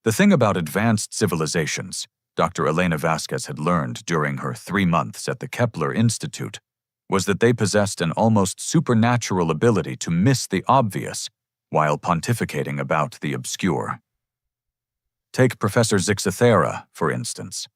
The thing about advanced civilizations, Dr. Elena Vasquez had learned during her 3 months at the Kepler Institute, was that they possessed an almost supernatural ability to miss the obvious while pontificating about the obscure. Take Professor Zixathera, for instance.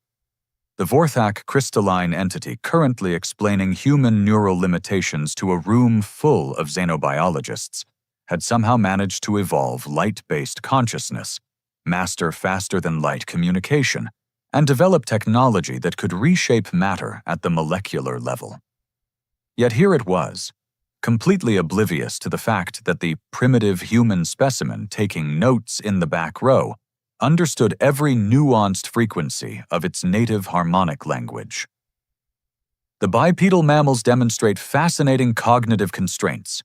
The Vorthak crystalline entity currently explaining human neural limitations to a room full of xenobiologists had somehow managed to evolve light-based consciousness, master faster-than-light communication, and develop technology that could reshape matter at the molecular level. Yet here it was, completely oblivious to the fact that the primitive human specimen taking notes in the back row understood every nuanced frequency of its native harmonic language. The bipedal mammals demonstrate fascinating cognitive constraints.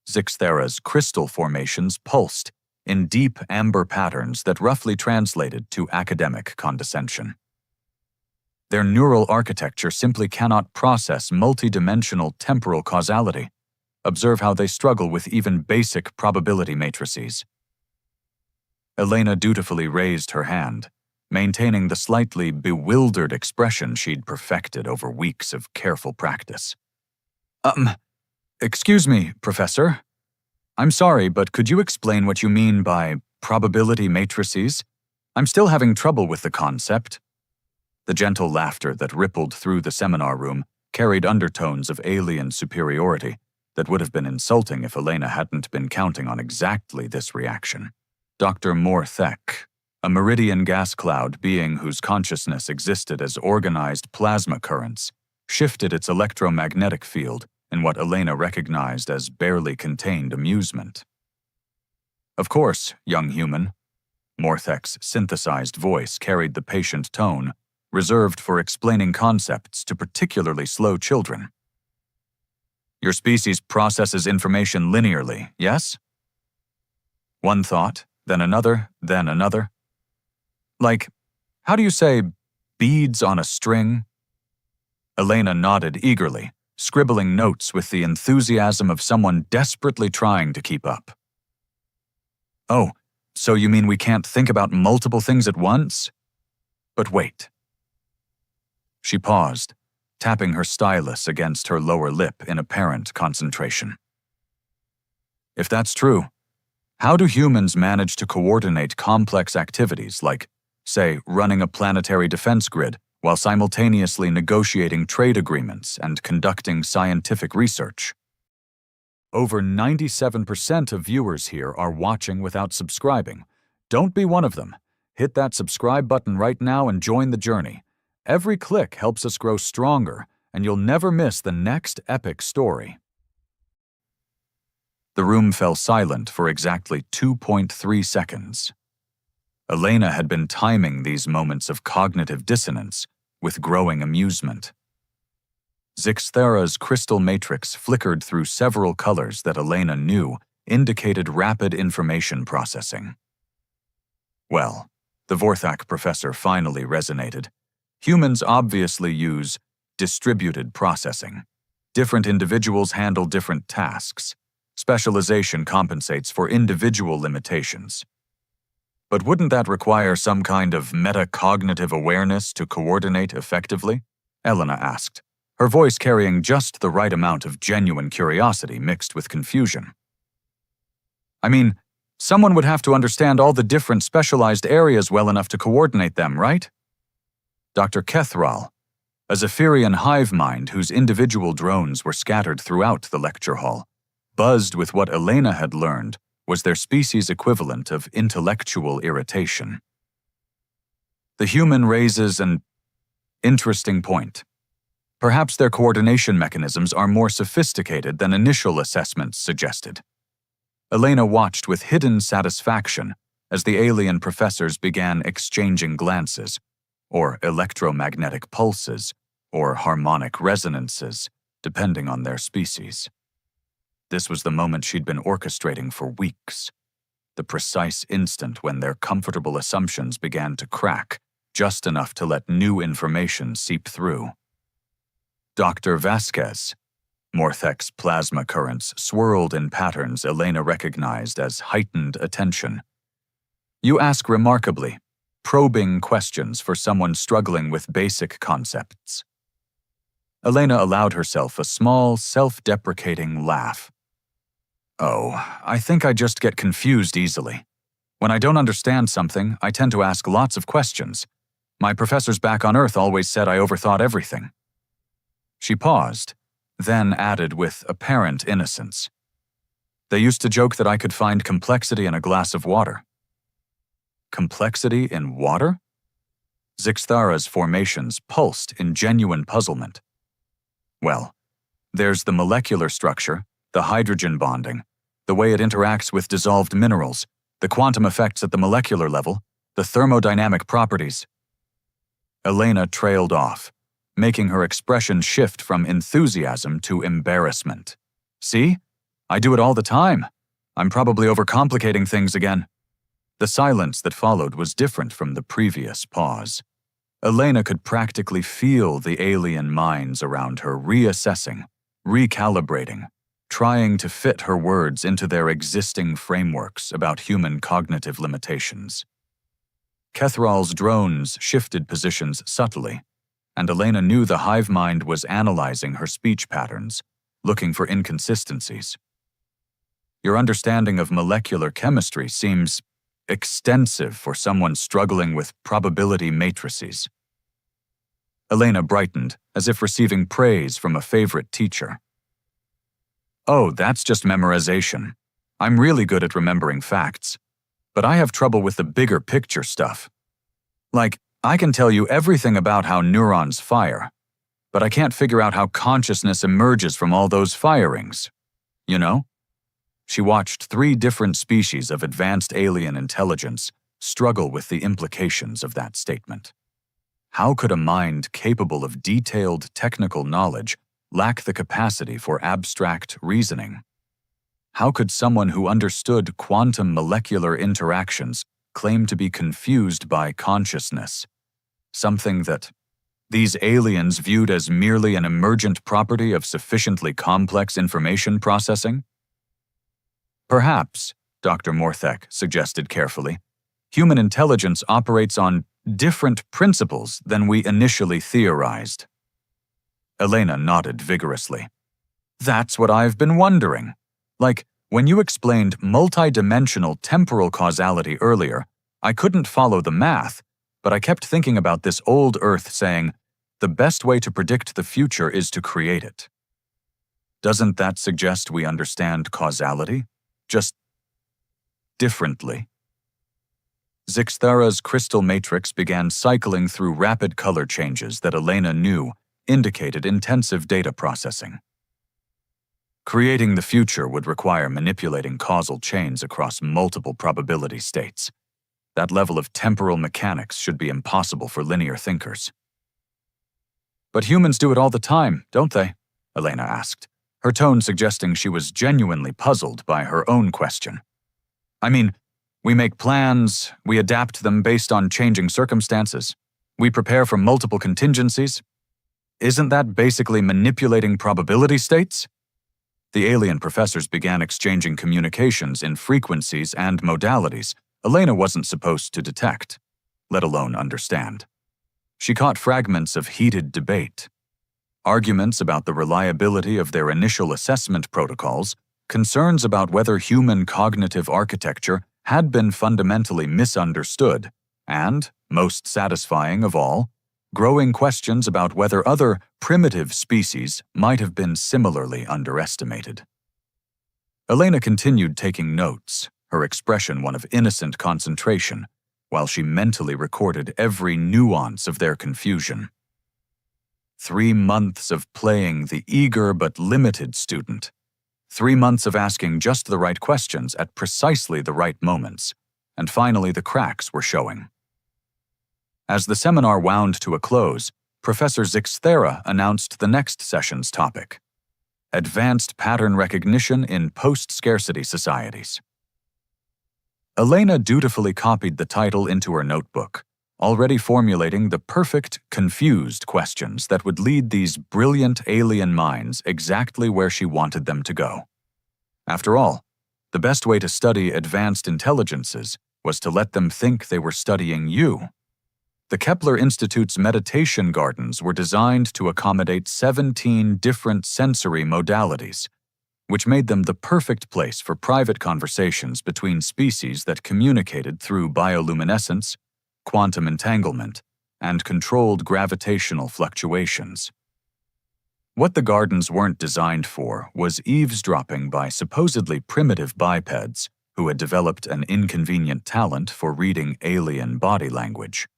Zixathera's crystal formations pulsed in deep amber patterns that roughly translated to academic condescension. Their neural architecture simply cannot process multidimensional temporal causality. Observe how they struggle with even basic probability matrices. Elena dutifully raised her hand, maintaining the slightly bewildered expression she'd perfected over weeks of careful practice. Excuse me, Professor. I'm sorry, but could you explain what you mean by probability matrices? I'm still having trouble with the concept. The gentle laughter that rippled through the seminar room carried undertones of alien superiority that would have been insulting if Elena hadn't been counting on exactly this reaction. Dr. Morthek, a meridian gas cloud being whose consciousness existed as organized plasma currents, shifted its electromagnetic field in what Elena recognized as barely contained amusement. Of course, young human. Morthek's synthesized voice carried the patient tone, reserved for explaining concepts to particularly slow children. Your species processes information linearly, yes? One thought, then another, then another. Like, how do you say, beads on a string? Elena nodded eagerly, scribbling notes with the enthusiasm of someone desperately trying to keep up. Oh, so you mean we can't think about multiple things at once? But wait. She paused, tapping her stylus against her lower lip in apparent concentration. If that's true, how do humans manage to coordinate complex activities like, say, running a planetary defense grid while simultaneously negotiating trade agreements and conducting scientific research? Over 97% of viewers here are watching without subscribing. Don't be one of them. Hit that subscribe button right now and join the journey. Every click helps us grow stronger, and you'll never miss the next epic story. The room fell silent for exactly 2.3 seconds. Elena had been timing these moments of cognitive dissonance with growing amusement. Zixathera's crystal matrix flickered through several colors that Elena knew indicated rapid information processing. Well, the Vorthak professor finally resonated. Humans obviously use distributed processing. Different individuals handle different tasks. Specialization compensates for individual limitations. But wouldn't that require some kind of metacognitive awareness to coordinate effectively? Elena asked, her voice carrying just the right amount of genuine curiosity mixed with confusion. I mean, someone would have to understand all the different specialized areas well enough to coordinate them, right? Dr. Kethral, a Zephyrian hive mind whose individual drones were scattered throughout the lecture hall, buzzed with what Elena had learned was their species' equivalent of intellectual irritation. The human raises an interesting point. Perhaps their coordination mechanisms are more sophisticated than initial assessments suggested. Elena watched with hidden satisfaction as the alien professors began exchanging glances, or electromagnetic pulses, or harmonic resonances, depending on their species. This was the moment she'd been orchestrating for weeks, the precise instant when their comfortable assumptions began to crack, just enough to let new information seep through. Dr. Vasquez, Morthek's plasma currents swirled in patterns Elena recognized as heightened attention. You ask remarkably, probing questions for someone struggling with basic concepts. Elena allowed herself a small, self-deprecating laugh. Oh, I think I just get confused easily. When I don't understand something, I tend to ask lots of questions. My professors back on Earth always said I overthought everything. She paused, then added with apparent innocence. They used to joke that I could find complexity in a glass of water. Complexity in water? Zixthara's formations pulsed in genuine puzzlement. Well, there's the molecular structure, the hydrogen bonding, the way it interacts with dissolved minerals, the quantum effects at the molecular level, the thermodynamic properties. Elena trailed off, making her expression shift from enthusiasm to embarrassment. See? I do it all the time. I'm probably overcomplicating things again. The silence that followed was different from the previous pause. Elena could practically feel the alien minds around her reassessing, recalibrating, trying to fit her words into their existing frameworks about human cognitive limitations. Kethral's drones shifted positions subtly, and Elena knew the hive mind was analyzing her speech patterns, looking for inconsistencies. Your understanding of molecular chemistry seems extensive for someone struggling with probability matrices. Elena brightened, as if receiving praise from a favorite teacher. Oh, that's just memorization. I'm really good at remembering facts, but I have trouble with the bigger picture stuff. Like, I can tell you everything about how neurons fire, but I can't figure out how consciousness emerges from all those firings. You know? She watched 3 different species of advanced alien intelligence struggle with the implications of that statement. How could a mind capable of detailed technical knowledge lack the capacity for abstract reasoning? How could someone who understood quantum molecular interactions claim to be confused by consciousness? Something that these aliens viewed as merely an emergent property of sufficiently complex information processing? Perhaps, Dr. Morthek suggested carefully, human intelligence operates on different principles than we initially theorized. Elena nodded vigorously. That's what I've been wondering. Like, when you explained multidimensional temporal causality earlier, I couldn't follow the math, but I kept thinking about this old Earth saying, the best way to predict the future is to create it. Doesn't that suggest we understand causality? Just differently. Zixthara's crystal matrix began cycling through rapid color changes that Elena knew indicated intensive data processing. Creating the future would require manipulating causal chains across multiple probability states. That level of temporal mechanics should be impossible for linear thinkers. But humans do it all the time, don't they? Elena asked, her tone suggesting she was genuinely puzzled by her own question. I mean, we make plans, we adapt them based on changing circumstances. We prepare for multiple contingencies. Isn't that basically manipulating probability states? The alien professors began exchanging communications in frequencies and modalities Elena wasn't supposed to detect, let alone understand. She caught fragments of heated debate. Arguments about the reliability of their initial assessment protocols, concerns about whether human cognitive architecture had been fundamentally misunderstood, and, most satisfying of all, growing questions about whether other primitive species might have been similarly underestimated. Elena continued taking notes, her expression one of innocent concentration, while she mentally recorded every nuance of their confusion. 3 months of playing the eager but limited student. 3 months of asking just the right questions at precisely the right moments, and finally the cracks were showing. As the seminar wound to a close, Professor Zixthara announced the next session's topic: Advanced Pattern Recognition in Post-Scarcity Societies. Elena dutifully copied the title into her notebook, already formulating the perfect, confused questions that would lead these brilliant alien minds exactly where she wanted them to go. After all, the best way to study advanced intelligences was to let them think they were studying you. The Kepler Institute's meditation gardens were designed to accommodate 17 different sensory modalities, which made them the perfect place for private conversations between species that communicated through bioluminescence, quantum entanglement, and controlled gravitational fluctuations. What the gardens weren't designed for was eavesdropping by supposedly primitive bipeds who had developed an inconvenient talent for reading alien body language.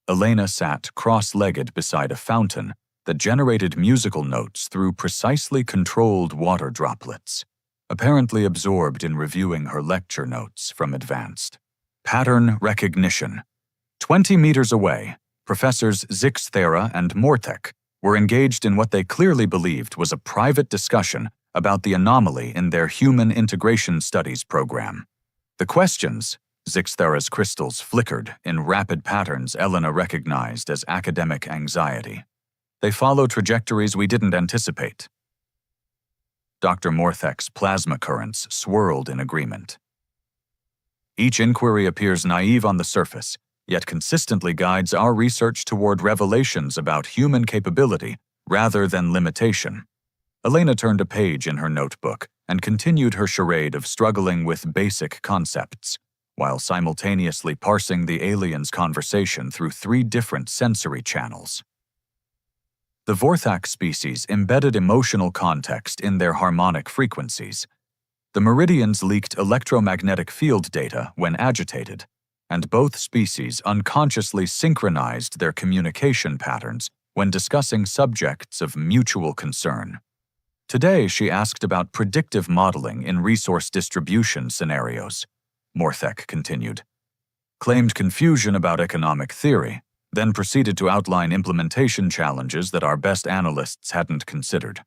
Elena sat cross-legged beside a fountain that generated musical notes through precisely controlled water droplets, apparently absorbed in reviewing her lecture notes from Advanced. Pattern recognition. 20 meters away, Professors Zixthera and Mortek were engaged in what they clearly believed was a private discussion about the anomaly in their Human Integration Studies program. The questions, Zixthera's crystals flickered in rapid patterns Elena recognized as academic anxiety. They follow trajectories we didn't anticipate. Dr. Morthek's plasma currents swirled in agreement. Each inquiry appears naive on the surface, yet consistently guides our research toward revelations about human capability rather than limitation. Elena turned a page in her notebook and continued her charade of struggling with basic concepts, while simultaneously parsing the aliens' conversation through 3 different sensory channels. The Vorthak species embedded emotional context in their harmonic frequencies. The meridians leaked electromagnetic field data when agitated, and both species unconsciously synchronized their communication patterns when discussing subjects of mutual concern. Today, she asked about predictive modeling in resource distribution scenarios. Morthek continued, claimed confusion about economic theory, then proceeded to outline implementation challenges that our best analysts hadn't considered.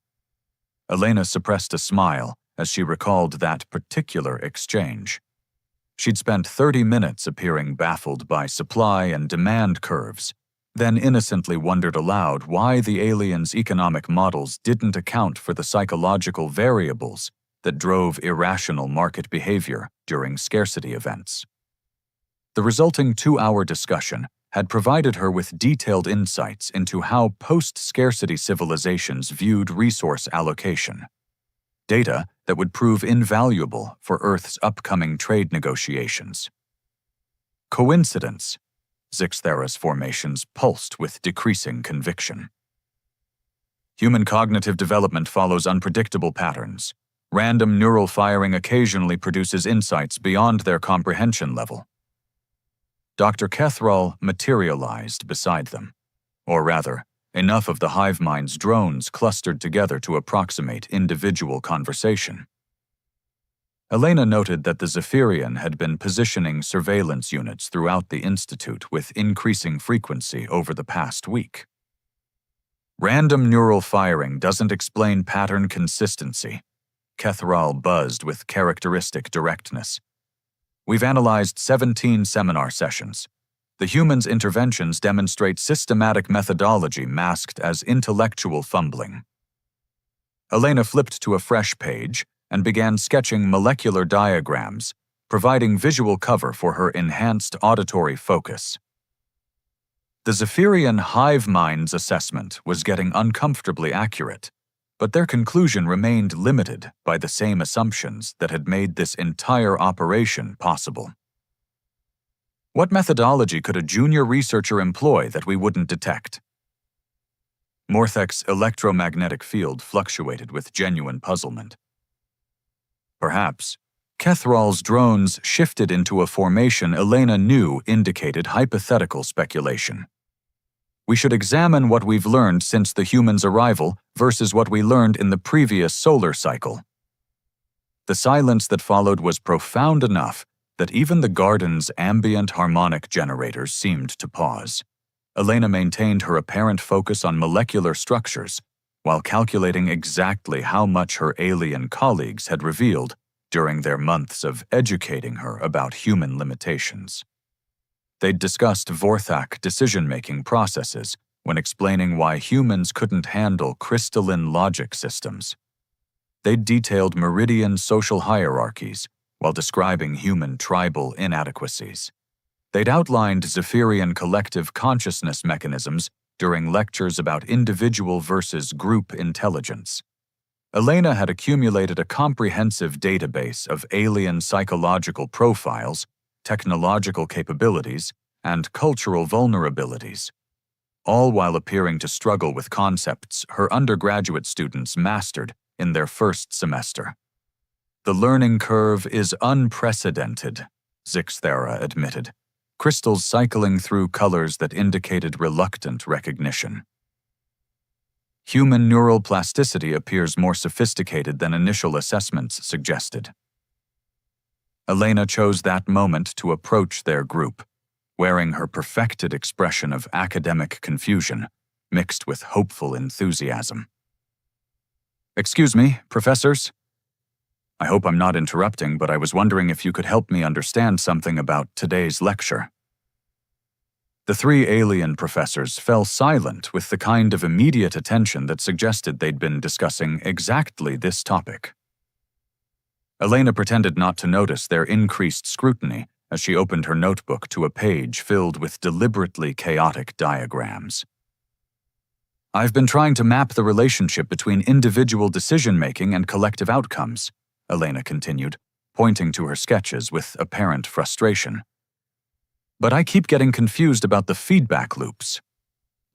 Elena suppressed a smile as she recalled that particular exchange. She'd spent 30 minutes appearing baffled by supply and demand curves, then innocently wondered aloud why the aliens' economic models didn't account for the psychological variables that drove irrational market behavior during scarcity events. The resulting 2-hour discussion had provided her with detailed insights into how post-scarcity civilizations viewed resource allocation, data that would prove invaluable for Earth's upcoming trade negotiations. Coincidence? Zixthera's formations pulsed with decreasing conviction. Human cognitive development follows unpredictable patterns. Random neural firing occasionally produces insights beyond their comprehension level. Dr. Kethral materialized beside them, or rather, enough of the hive mind's drones clustered together to approximate individual conversation. Elena noted that the Zephyrian had been positioning surveillance units throughout the Institute with increasing frequency over the past week. Random neural firing doesn't explain pattern consistency. Kethral buzzed with characteristic directness. We've analyzed 17 seminar sessions. The humans' interventions demonstrate systematic methodology masked as intellectual fumbling. Elena flipped to a fresh page and began sketching molecular diagrams, providing visual cover for her enhanced auditory focus. The Zephyrian hive mind's assessment was getting uncomfortably accurate, but their conclusion remained limited by the same assumptions that had made this entire operation possible. What methodology could a junior researcher employ that we wouldn't detect? Morthek's electromagnetic field fluctuated with genuine puzzlement. Perhaps, Kethral's drones shifted into a formation Elena knew indicated hypothetical speculation. We should examine what we've learned since the humans' arrival versus what we learned in the previous solar cycle. The silence that followed was profound enough that even the garden's ambient harmonic generators seemed to pause. Elena maintained her apparent focus on molecular structures while calculating exactly how much her alien colleagues had revealed during their months of educating her about human limitations. They'd discussed Vorthak decision-making processes when explaining why humans couldn't handle crystalline logic systems. They'd detailed Meridian social hierarchies while describing human tribal inadequacies. They'd outlined Zephyrian collective consciousness mechanisms during lectures about individual versus group intelligence. Elena had accumulated a comprehensive database of alien psychological profiles, technological capabilities, and cultural vulnerabilities, all while appearing to struggle with concepts her undergraduate students mastered in their first semester. "The learning curve is unprecedented," Zixthara admitted, crystals cycling through colors that indicated reluctant recognition. "Human neural plasticity appears more sophisticated than initial assessments suggested." Elena chose that moment to approach their group, wearing her perfected expression of academic confusion, mixed with hopeful enthusiasm. "Excuse me, professors? I hope I'm not interrupting, but I was wondering if you could help me understand something about today's lecture." The three alien professors fell silent with the kind of immediate attention that suggested they'd been discussing exactly this topic. Elena pretended not to notice their increased scrutiny as she opened her notebook to a page filled with deliberately chaotic diagrams. "I've been trying to map the relationship between individual decision-making and collective outcomes," Elena continued, pointing to her sketches with apparent frustration. "But I keep getting confused about the feedback loops.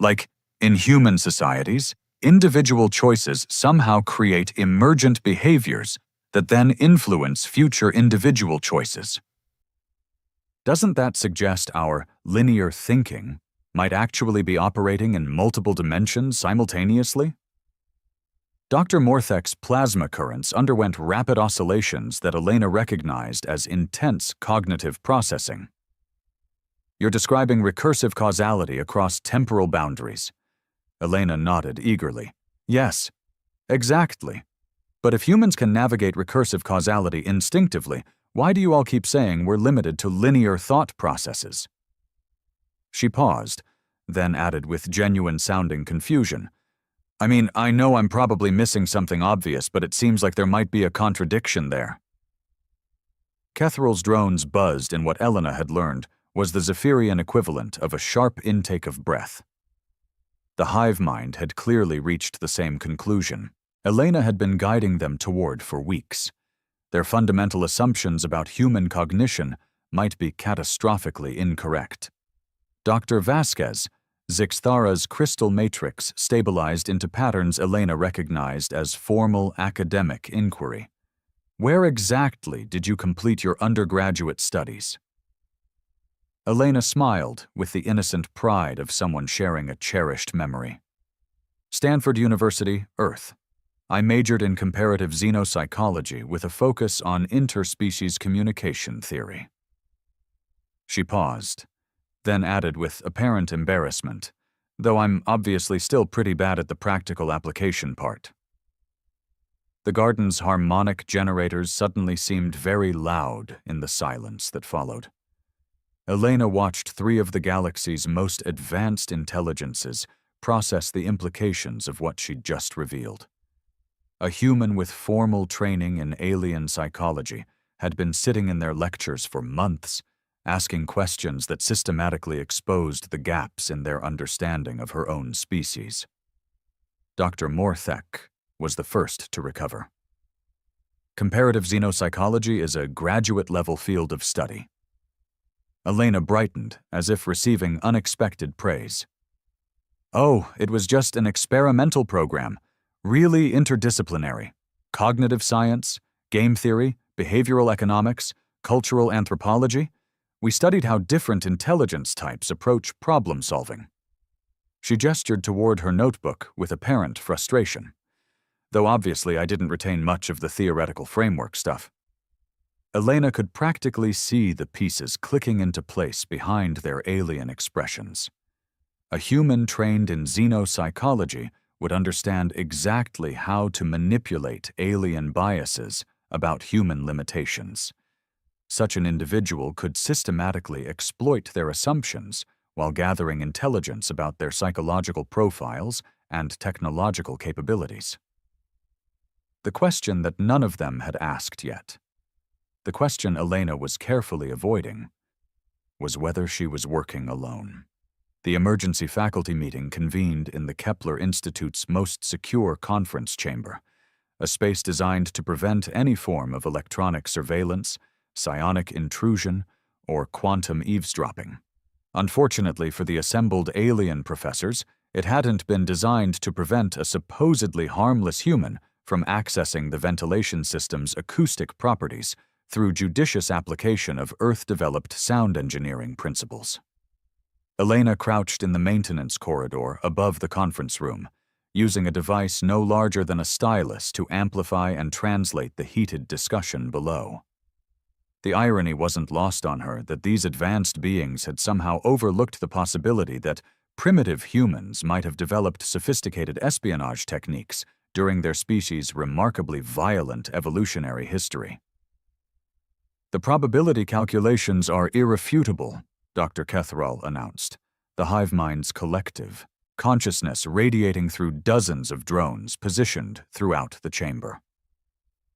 Like, in human societies, individual choices somehow create emergent behaviors that then influence future individual choices. Doesn't that suggest our linear thinking might actually be operating in multiple dimensions simultaneously?" Dr. Morthek's plasma currents underwent rapid oscillations that Elena recognized as intense cognitive processing. "You're describing recursive causality across temporal boundaries." Elena nodded eagerly. "Yes, exactly. But if humans can navigate recursive causality instinctively, why do you all keep saying we're limited to linear thought processes?" She paused, then added with genuine-sounding confusion, "I mean, I know I'm probably missing something obvious, but it seems like there might be a contradiction there." Kethral's drones buzzed in what Elena had learned was the Zephyrian equivalent of a sharp intake of breath. The hive mind had clearly reached the same conclusion Elena had been guiding them toward for weeks. Their fundamental assumptions about human cognition might be catastrophically incorrect. Dr. Vasquez, Zixthara's crystal matrix stabilized into patterns Elena recognized as formal academic inquiry. "Where exactly did you complete your undergraduate studies?" Elena smiled with the innocent pride of someone sharing a cherished memory. "Stanford University, Earth. I majored in comparative xenopsychology with a focus on interspecies communication theory." She paused, then added with apparent embarrassment, "Though I'm obviously still pretty bad at the practical application part." The garden's harmonic generators suddenly seemed very loud in the silence that followed. Elena watched three of the galaxy's most advanced intelligences process the implications of what she'd just revealed. A human with formal training in alien psychology had been sitting in their lectures for months, asking questions that systematically exposed the gaps in their understanding of her own species. Dr. Morthek was the first to recover. "Comparative xenopsychology is a graduate-level field of study." Elena brightened, as if receiving unexpected praise. "Oh, it was just an experimental program, really interdisciplinary. Cognitive science, game theory, behavioral economics, cultural anthropology. We studied how different intelligence types approach problem solving." She gestured toward her notebook with apparent frustration. "Though obviously I didn't retain much of the theoretical framework stuff." Elena could practically see the pieces clicking into place behind their alien expressions. A human trained in xenopsychology would understand exactly how to manipulate alien biases about human limitations. Such an individual could systematically exploit their assumptions while gathering intelligence about their psychological profiles and technological capabilities. The question that none of them had asked yet, the question Elena was carefully avoiding, was whether she was working alone. The emergency faculty meeting convened in the Kepler Institute's most secure conference chamber, a space designed to prevent any form of electronic surveillance, psionic intrusion, or quantum eavesdropping. Unfortunately for the assembled alien professors, it hadn't been designed to prevent a supposedly harmless human from accessing the ventilation system's acoustic properties through judicious application of Earth-developed sound engineering principles. Elena crouched in the maintenance corridor above the conference room, using a device no larger than a stylus to amplify and translate the heated discussion below. The irony wasn't lost on her that these advanced beings had somehow overlooked the possibility that primitive humans might have developed sophisticated espionage techniques during their species' remarkably violent evolutionary history. "The probability calculations are irrefutable," Dr. Kethrall announced, the hive mind's collective, consciousness radiating through dozens of drones positioned throughout the chamber.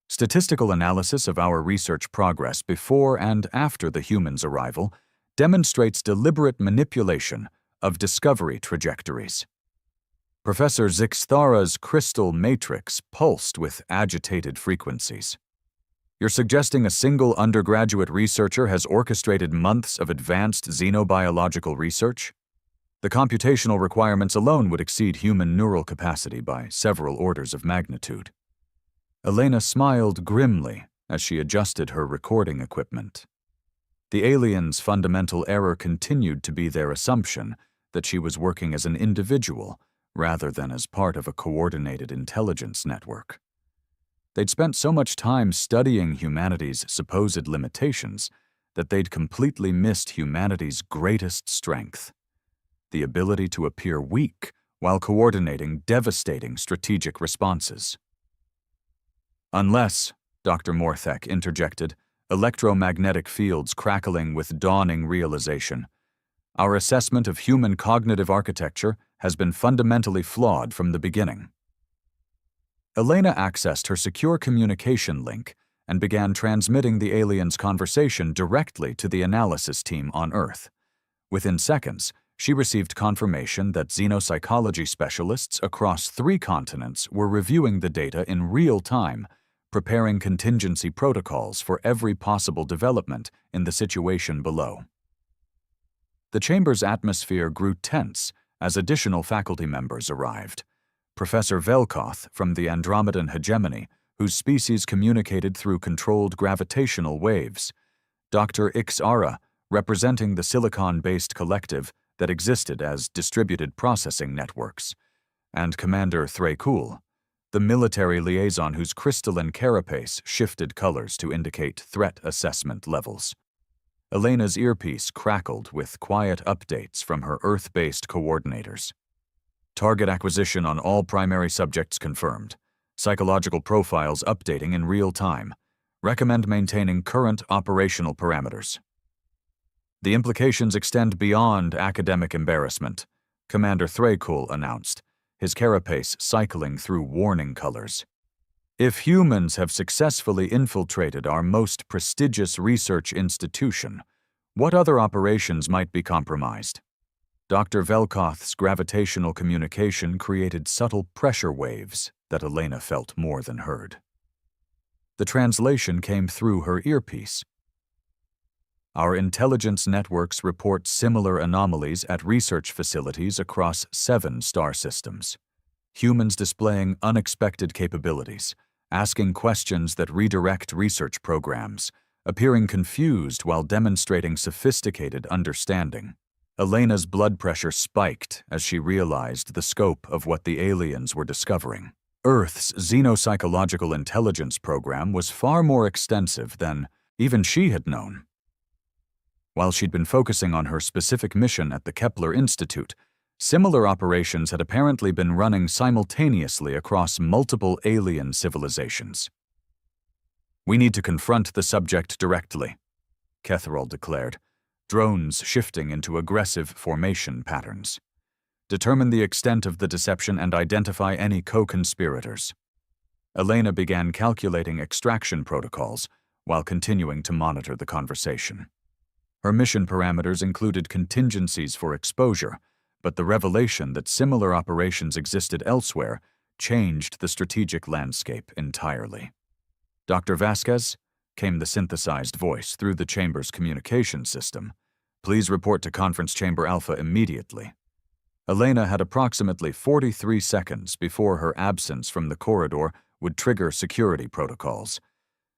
"Statistical analysis of our research progress before and after the humans' arrival demonstrates deliberate manipulation of discovery trajectories." Professor Zixthara's crystal matrix pulsed with agitated frequencies. "You're suggesting a single undergraduate researcher has orchestrated months of advanced xenobiological research? The computational requirements alone would exceed human neural capacity by several orders of magnitude." Elena smiled grimly as she adjusted her recording equipment. The aliens' fundamental error continued to be their assumption that she was working as an individual rather than as part of a coordinated intelligence network. They'd spent so much time studying humanity's supposed limitations that they'd completely missed humanity's greatest strength: the ability to appear weak while coordinating devastating strategic responses. "Unless," Dr. Morthek interjected, electromagnetic fields crackling with dawning realization, "our assessment of human cognitive architecture has been fundamentally flawed from the beginning." Elena accessed her secure communication link and began transmitting the aliens' conversation directly to the analysis team on Earth. Within seconds, she received confirmation that xenopsychology specialists across 3 continents were reviewing the data in real time, preparing contingency protocols for every possible development in the situation below. The chamber's atmosphere grew tense as additional faculty members arrived. Professor Velkoth from the Andromedan hegemony, whose species communicated through controlled gravitational waves, Dr. Ixara, representing the silicon-based collective that existed as distributed processing networks, and Commander Thrakul, the military liaison whose crystalline carapace shifted colors to indicate threat assessment levels. Elena's earpiece crackled with quiet updates from her Earth-based coordinators. "Target acquisition on all primary subjects confirmed. Psychological profiles updating in real time. Recommend maintaining current operational parameters." "The implications extend beyond academic embarrassment," Commander Thrakul announced, his carapace cycling through warning colors. "If humans have successfully infiltrated our most prestigious research institution, what other operations might be compromised?" Dr. Velkoth's gravitational communication created subtle pressure waves that Elena felt more than heard. The translation came through her earpiece. "Our intelligence networks report similar anomalies at research facilities across 7 star systems. Humans displaying unexpected capabilities, asking questions that redirect research programs, appearing confused while demonstrating sophisticated understanding." Elena's blood pressure spiked as she realized the scope of what the aliens were discovering. Earth's xenopsychological intelligence program was far more extensive than even she had known. While she'd been focusing on her specific mission at the Kepler Institute, similar operations had apparently been running simultaneously across multiple alien civilizations. "We need to confront the subject directly," Kethrall declared, drones shifting into aggressive formation patterns. "Determine the extent of the deception and identify any co-conspirators." Elena began calculating extraction protocols while continuing to monitor the conversation. Her mission parameters included contingencies for exposure, but the revelation that similar operations existed elsewhere changed the strategic landscape entirely. "Dr. Vasquez," came the synthesized voice through the chamber's communication system. "Please report to Conference Chamber Alpha immediately." Elena had approximately 43 seconds before her absence from the corridor would trigger security protocols.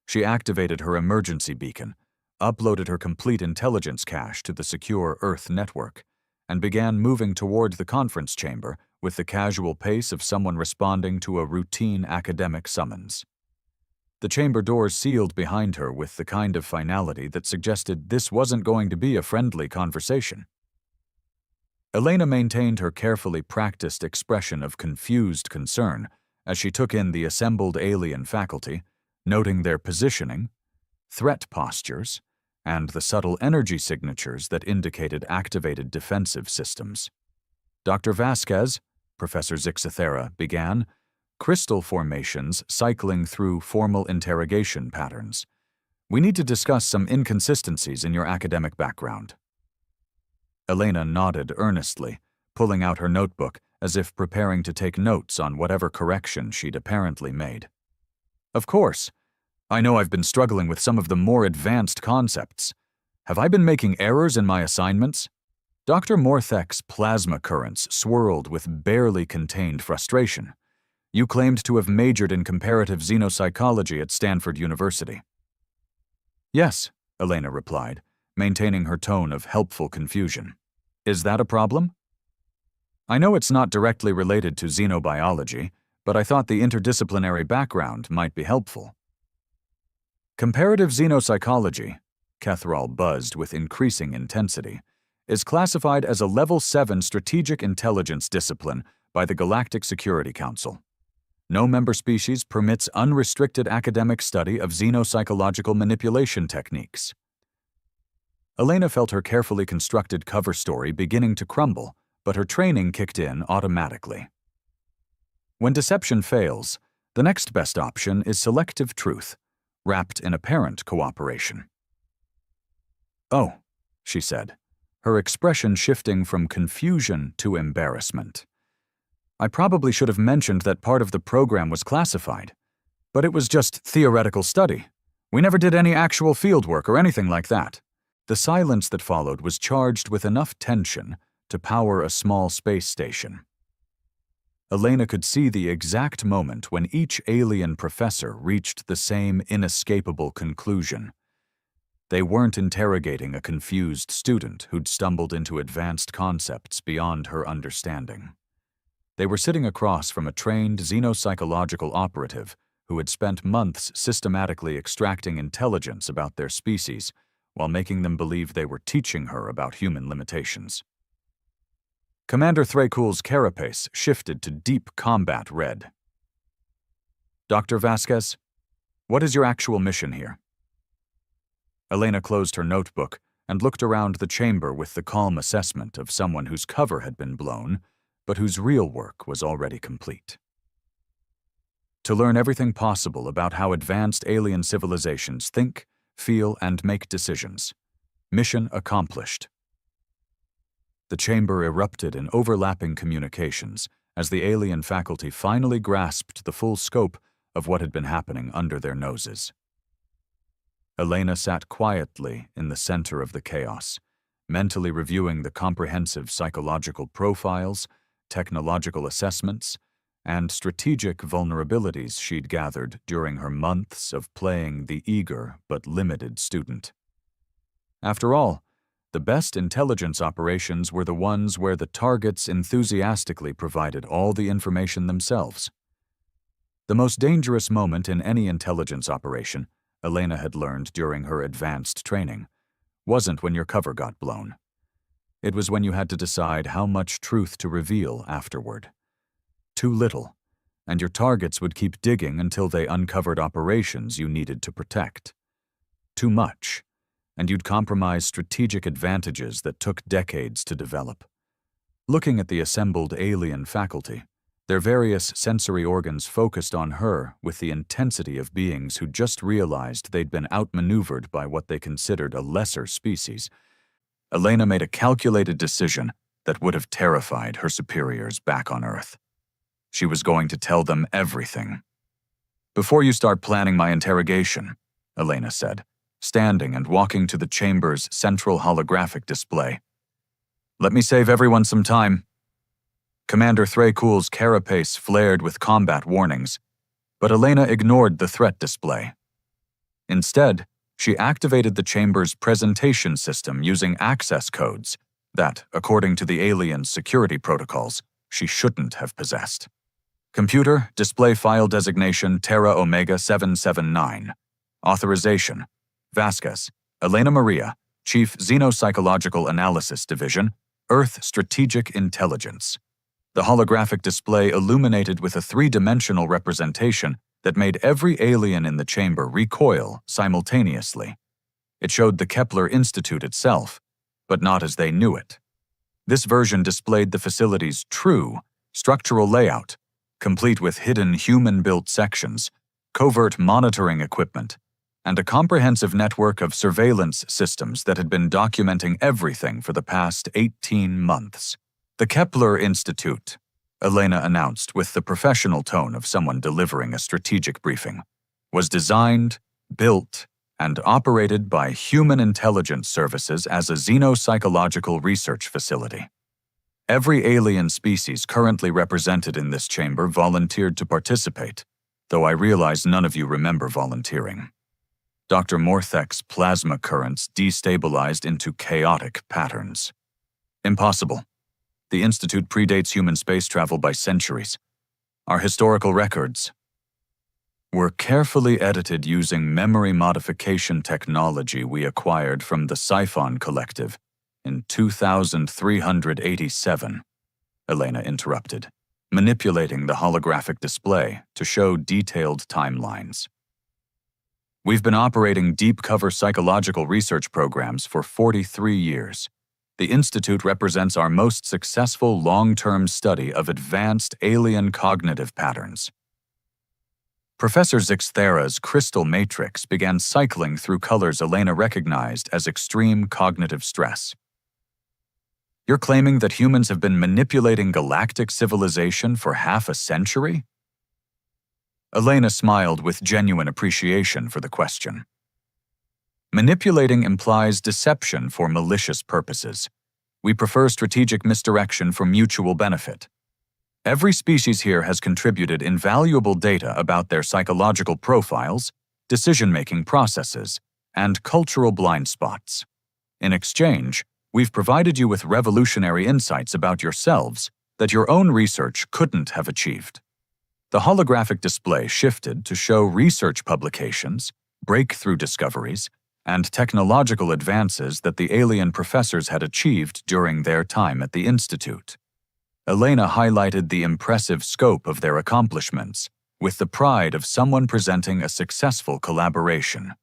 She activated her emergency beacon, uploaded her complete intelligence cache to the secure Earth network, and began moving toward the conference chamber with the casual pace of someone responding to a routine academic summons. The chamber doors sealed behind her with the kind of finality that suggested this wasn't going to be a friendly conversation. Elena maintained her carefully practiced expression of confused concern as she took in the assembled alien faculty, noting their positioning, threat postures, and the subtle energy signatures that indicated activated defensive systems. "Dr. Vasquez," Professor Zixathera began, crystal formations cycling through formal interrogation patterns. "We need to discuss some inconsistencies in your academic background." Elena nodded earnestly, pulling out her notebook as if preparing to take notes on whatever correction she'd apparently made. "Of course. I know I've been struggling with some of the more advanced concepts. Have I been making errors in my assignments?" Dr. Morthek's plasma currents swirled with barely contained frustration. "You claimed to have majored in comparative xenopsychology at Stanford University." "Yes," Elena replied, maintaining her tone of helpful confusion. "Is that a problem?" "I know it's not directly related to xenobiology, but I thought the interdisciplinary background might be helpful." "Comparative xenopsychology," Catherall buzzed with increasing intensity, "is classified as a Level 7 strategic intelligence discipline by the Galactic Security Council. No member species permits unrestricted academic study of xenopsychological manipulation techniques." Elena felt her carefully constructed cover story beginning to crumble, but her training kicked in automatically. When deception fails, the next best option is selective truth, wrapped in apparent cooperation. "Oh," she said, her expression shifting from confusion to embarrassment. "I probably should have mentioned that part of the program was classified, but it was just theoretical study. We never did any actual fieldwork or anything like that." The silence that followed was charged with enough tension to power a small space station. Elena could see the exact moment when each alien professor reached the same inescapable conclusion. They weren't interrogating a confused student who'd stumbled into advanced concepts beyond her understanding. They were sitting across from a trained xenopsychological operative who had spent months systematically extracting intelligence about their species while making them believe they were teaching her about human limitations. Commander Thrakul's carapace shifted to deep combat red. "Dr. Vasquez, what is your actual mission here?" Elena closed her notebook and looked around the chamber with the calm assessment of someone whose cover had been blown, but whose real work was already complete. "To learn everything possible about how advanced alien civilizations think, feel, and make decisions. Mission accomplished." The chamber erupted in overlapping communications as the alien faculty finally grasped the full scope of what had been happening under their noses. Elena sat quietly in the center of the chaos, mentally reviewing the comprehensive psychological profiles, technological assessments, and strategic vulnerabilities she'd gathered during her months of playing the eager but limited student. After all, the best intelligence operations were the ones where the targets enthusiastically provided all the information themselves. The most dangerous moment in any intelligence operation, Elena had learned during her advanced training, wasn't when your cover got blown. It was when you had to decide how much truth to reveal afterward. Too little, and your targets would keep digging until they uncovered operations you needed to protect. Too much, and you'd compromise strategic advantages that took decades to develop. Looking at the assembled alien faculty, their various sensory organs focused on her with the intensity of beings who just realized they'd been outmaneuvered by what they considered a lesser species, Elena made a calculated decision that would have terrified her superiors back on Earth. She was going to tell them everything. "Before you start planning my interrogation," Elena said, standing and walking to the chamber's central holographic display. "Let me save everyone some time." Commander Thrakul's carapace flared with combat warnings, but Elena ignored the threat display. Instead, she activated the chamber's presentation system using access codes that, according to the alien's security protocols, she shouldn't have possessed. Computer, display file designation Terra Omega 779. Authorization: Vasquez, Elena Maria, Chief Xenopsychological Analysis Division, Earth Strategic Intelligence. The holographic display illuminated with a three-dimensional representation that made every alien in the chamber recoil simultaneously. It showed the Kepler Institute itself, but not as they knew it. This version displayed the facility's true structural layout, complete with hidden human-built sections, covert monitoring equipment, and a comprehensive network of surveillance systems that had been documenting everything for the past 18 months. "The Kepler Institute," Elena announced with the professional tone of someone delivering a strategic briefing, "was designed, built, and operated by Human Intelligence Services as a xenopsychological research facility. Every alien species currently represented in this chamber volunteered to participate, though I realize none of you remember volunteering. Dr. Morthek's plasma currents destabilized into chaotic patterns. Impossible. The Institute predates human space travel by centuries. Our historical records were carefully edited using memory modification technology we acquired from the Siphon Collective in 2387, Elena interrupted, manipulating the holographic display to show detailed timelines. We've been operating deep-cover psychological research programs for 43 years. The Institute represents our most successful long-term study of advanced alien cognitive patterns. Professor Zixthera's crystal matrix began cycling through colors Elena recognized as extreme cognitive stress. You're claiming that humans have been manipulating galactic civilization for half a century? Elena smiled with genuine appreciation for the question. Manipulating implies deception for malicious purposes. We prefer strategic misdirection for mutual benefit. Every species here has contributed invaluable data about their psychological profiles, decision-making processes, and cultural blind spots. In exchange, we've provided you with revolutionary insights about yourselves that your own research couldn't have achieved. The holographic display shifted to show research publications, breakthrough discoveries, and technological advances that the alien professors had achieved during their time at the Institute. Elena highlighted the impressive scope of their accomplishments with the pride of someone presenting a successful collaboration.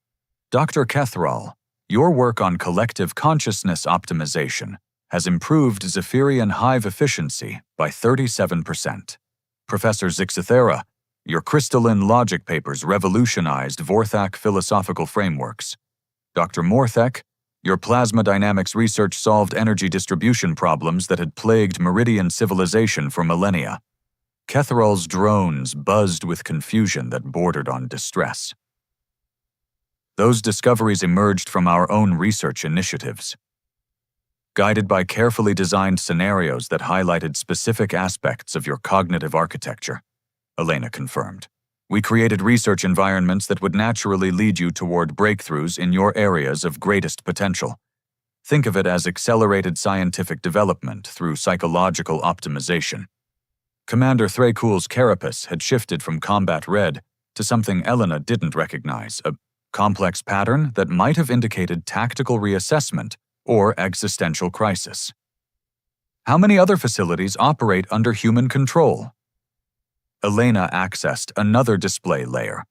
Dr. Kethral, your work on collective consciousness optimization has improved Zephyrian hive efficiency by 37%. Professor Zixthera, your crystalline logic papers revolutionized Vorthak philosophical frameworks. Dr. Morthek, your plasma dynamics research solved energy distribution problems that had plagued Meridian civilization for millennia. Kethral's drones buzzed with confusion that bordered on distress. Those discoveries emerged from our own research initiatives. Guided by carefully designed scenarios that highlighted specific aspects of your cognitive architecture, Elena confirmed. We created research environments that would naturally lead you toward breakthroughs in your areas of greatest potential. Think of it as accelerated scientific development through psychological optimization. Commander Thrakul's carapace had shifted from combat red to something Elena didn't recognize, a complex pattern that might have indicated tactical reassessment or existential crisis. How many other facilities operate under human control? Elena accessed another display layer,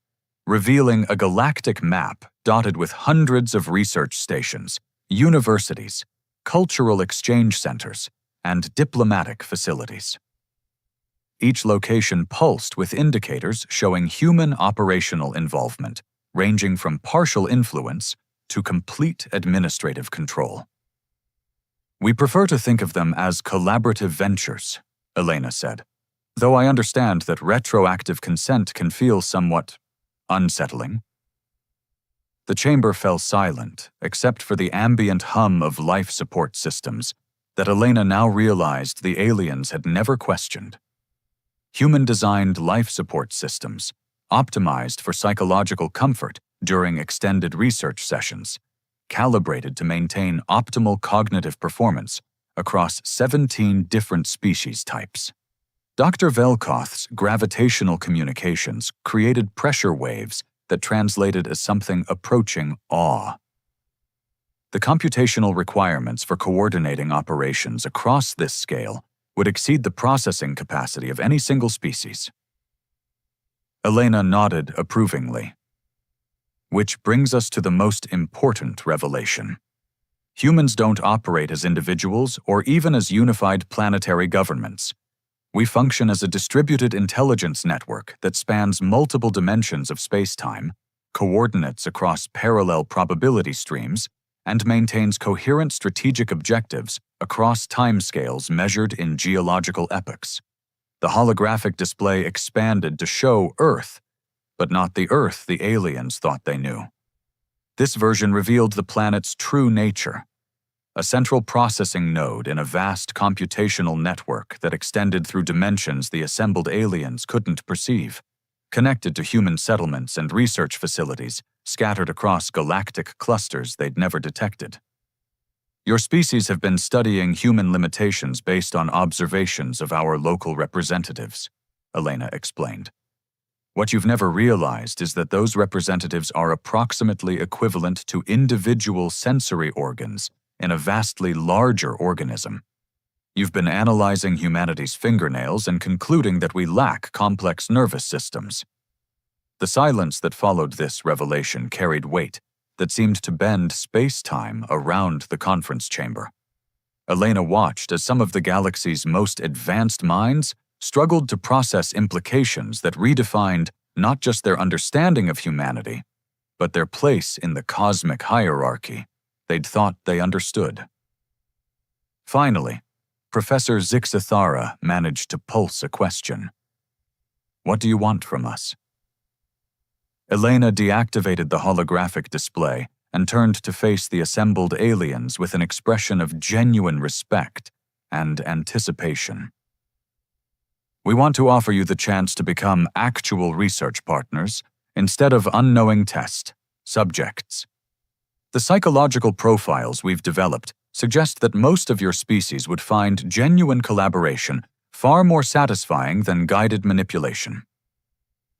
revealing a galactic map dotted with hundreds of research stations, universities, cultural exchange centers, and diplomatic facilities. Each location pulsed with indicators showing human operational involvement, ranging from partial influence to complete administrative control. We prefer to think of them as collaborative ventures, Elena said, though I understand that retroactive consent can feel somewhat unsettling. The chamber fell silent, except for the ambient hum of life support systems that Elena now realized the aliens had never questioned. Human-designed life support systems, optimized for psychological comfort during extended research sessions, calibrated to maintain optimal cognitive performance across 17 different species types. Dr. Velkoth's gravitational communications created pressure waves that translated as something approaching awe. The computational requirements for coordinating operations across this scale would exceed the processing capacity of any single species. Elena nodded approvingly. Which brings us to the most important revelation. Humans don't operate as individuals or even as unified planetary governments. We function as a distributed intelligence network that spans multiple dimensions of space-time, coordinates across parallel probability streams, and maintains coherent strategic objectives across timescales measured in geological epochs. The holographic display expanded to show Earth, but not the Earth the aliens thought they knew. This version revealed the planet's true nature, a central processing node in a vast computational network that extended through dimensions the assembled aliens couldn't perceive, connected to human settlements and research facilities scattered across galactic clusters they'd never detected. Your species have been studying human limitations based on observations of our local representatives, Elena explained. What you've never realized is that those representatives are approximately equivalent to individual sensory organs in a vastly larger organism. You've been analyzing humanity's fingernails and concluding that we lack complex nervous systems. The silence that followed this revelation carried weight that seemed to bend space-time around the conference chamber. Elena watched as some of the galaxy's most advanced minds struggled to process implications that redefined not just their understanding of humanity, but their place in the cosmic hierarchy they'd thought they understood. Finally, Professor Zixathara managed to pulse a question. What do you want from us? Elena deactivated the holographic display and turned to face the assembled aliens with an expression of genuine respect and anticipation. We want to offer you the chance to become actual research partners instead of unknowing test subjects. The psychological profiles we've developed suggest that most of your species would find genuine collaboration far more satisfying than guided manipulation.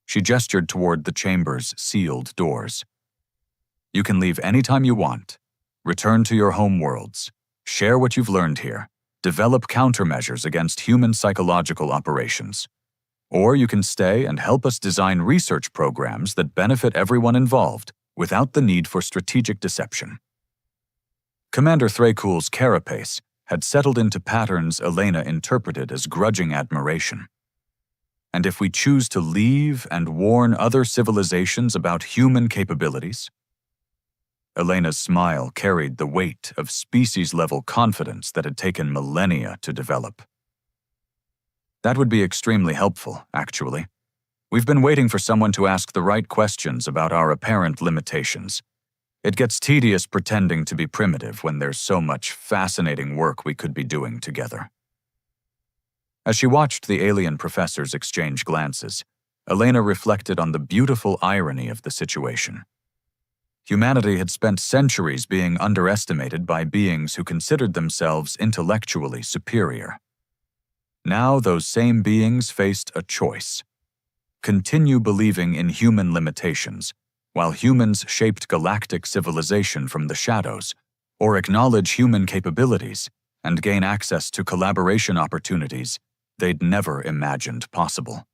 She gestured toward the chamber's sealed doors. You can leave anytime you want, return to your home worlds, share what you've learned here, develop countermeasures against human psychological operations. Or you can stay and help us design research programs that benefit everyone involved without the need for strategic deception. Commander Thrakul's carapace had settled into patterns Elena interpreted as grudging admiration. And if we choose to leave and warn other civilizations about human capabilities? Elena's smile carried the weight of species-level confidence that had taken millennia to develop. That would be extremely helpful, actually. We've been waiting for someone to ask the right questions about our apparent limitations. It gets tedious pretending to be primitive when there's so much fascinating work we could be doing together. As she watched the alien professors exchange glances, Elena reflected on the beautiful irony of the situation. Humanity had spent centuries being underestimated by beings who considered themselves intellectually superior. Now those same beings faced a choice: continue believing in human limitations, while humans shaped galactic civilization from the shadows, or acknowledge human capabilities and gain access to collaboration opportunities they'd never imagined possible.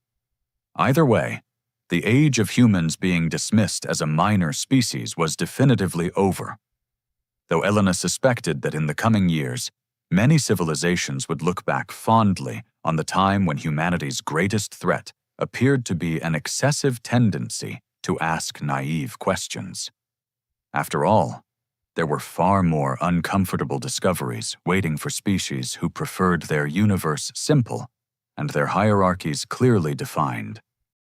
Either way, the age of humans being dismissed as a minor species was definitively over. Though Elena suspected that in the coming years, many civilizations would look back fondly on the time when humanity's greatest threat appeared to be an excessive tendency to ask naive questions. After all, There were far more uncomfortable discoveries waiting for species who preferred their universe simple and their hierarchies clearly defined.